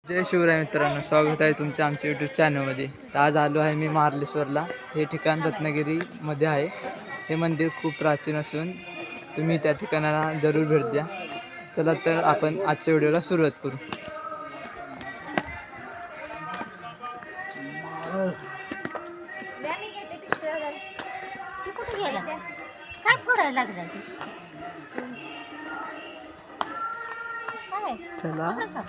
जय शिवराय मित्रांनो, स्वागत आहे तुमच्या आमच्या यूट्यूब चॅनलमध्ये. तर आज आलो आहे मी मार्लेश्वरला. हे ठिकाण रत्नागिरीमध्ये आहे. हे मंदिर खूप प्राचीन असून तुम्ही त्या ठिकाणाला जरूर भेट द्या. चला तर आपण आजच्या व्हिडिओला सुरुवात करू. काय फोडायला लागला चला आता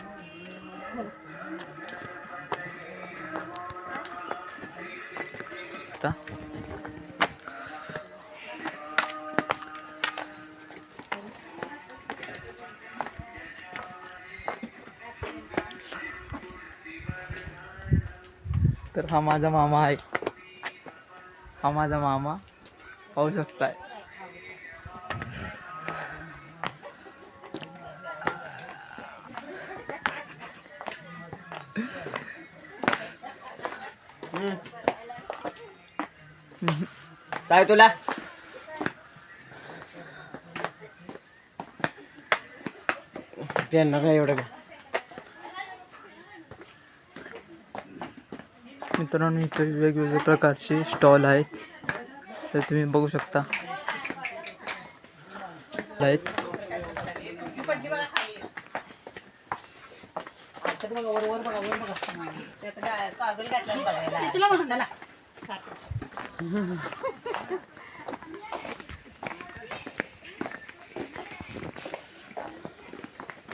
तर हा माझा मामा आहे. हा माझा मामा पाहू शकताय. काय तुला त्यांना काय एवढं काय मित्रांनो, इथे वेगवेगळ्या प्रकारचे स्टॉल आहेत. तर तुम्ही बघू शकता आहेत.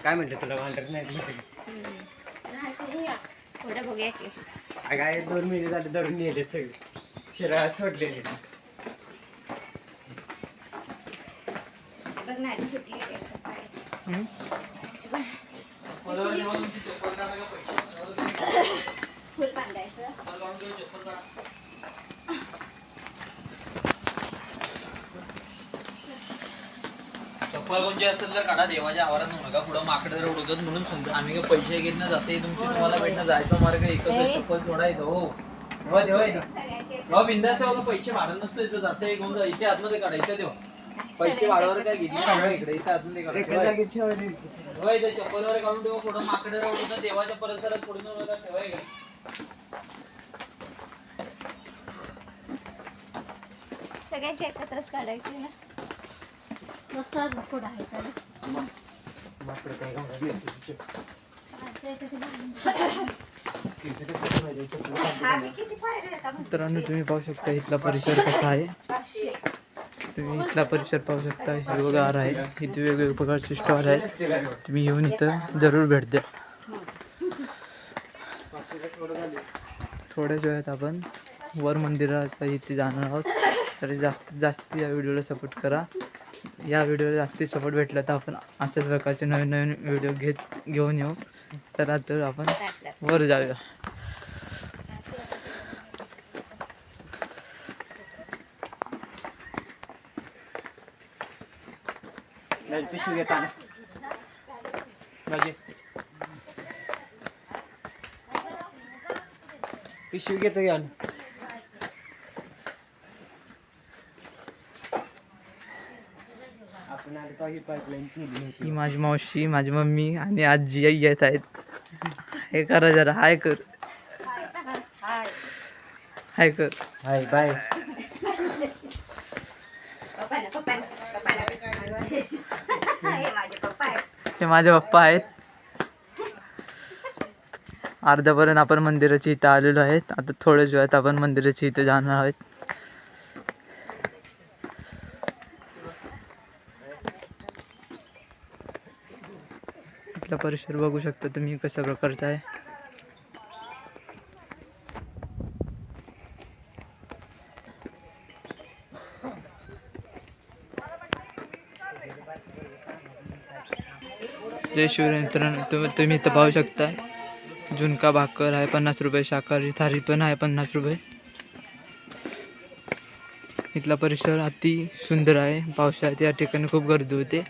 काय म्हणते तुला ऑर्डर नाही काय 2 महिने झाले धरून नेले सगळे शिराळ सोडलेले. चप्पल कोणची असेल तर काढा. देवाच्या आवारात म्हणू नका. पुढं माकडं जर उडवतात म्हणून समजा. आम्ही काय पैसे घेत ना जाते तुमची. तुम्हाला भेटणं जायचा मार्ग एकच. चप्पल सोडायचं. हो बिंदास तेव्हा पैसे भाडं नसतो. इथं जाते घेऊन जा. इथे आतमध्ये काढायचं तेव्हा पैसे भाड्यावर काय घेतली सगळं इकडे. इथे आतमध्ये काढायचं. होय ते चप्पलवर काढून ठेवा. पुढं माकडं जर उडवतात देवाच्या परिसरात पुढून ठेवाय का. सगळ्यांचे एकत्रच काढायचे ना. मस्त पुढं आहे चालेल. मित्रांनो, तुम्ही पाहू शकता इथला परिसर कसा आहे. तुम्ही इथला परिसर पाहू शकता. हिरवगार आहे. इथे वेगवेगळ्या प्रकारचे स्टॉल आहेत. तुम्ही येऊन इथं जरूर भेट द्या. थोड्याच वेळात आपण वर मंदिराचा इथे जाणार आहोत. तरी जास्तीत जास्त या व्हिडिओला सपोर्ट करा. या व्हिडिओला जास्ती सपोर्ट भेटला तर आपण अशाच प्रकारचे नवीन नवीन व्हिडिओ घेऊन येऊ. चला तर आपण वर जाऊया. पिशवी घेताना पिशवी घेतो या आपण आधी काही पाईपलाईन केली होती. ही माझी मावशी, माझी मम्मी आणि आजी येत आहेत. हे करा जरा. हाय कर. हाय कर. Hi bye. हे माझे पप्पा आहेत. अर्ध्यापर्यंत आपण मंदिराच्या इथं आलेलो आहेत. आता थोड्याच वेळात आपण मंदिराच्या इथं जाणार आहोत. इथला परिसर बघू शकता तुम्ही कशा प्रकारचा आहे. जय शिवराय मित्रांनो, तुम्ही इथं पाहू शकता. झुणका भाकर आहे 50 रुपये. शाकाहारी थाळी पण आहे 50 रुपये. इथला परिसर अति सुंदर आहे. पावसाळ्यात या ठिकाणी खूप गर्दी होते.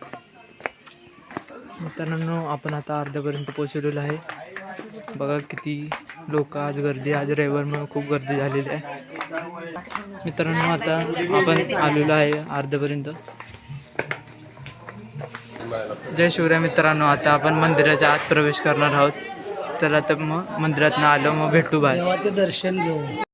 मित्रांनो, आपण आता अर्ध्यापर्यंत पोहोचलेलो आहे. बघा किती लोक आज गर्दी. आज रविवारमुळे खूप गर्दी झालेली आहे. मित्रांनो, आता आपण आलेलो आहे अर्ध्यापर्यंत. जय शिवराय मित्रांनो, आता आपण मंदिराच्या आत प्रवेश करणार आहोत. चला तर मग मंदिरातनं आलो मग भेटू बाहेर. देवाचे दर्शन घेऊ.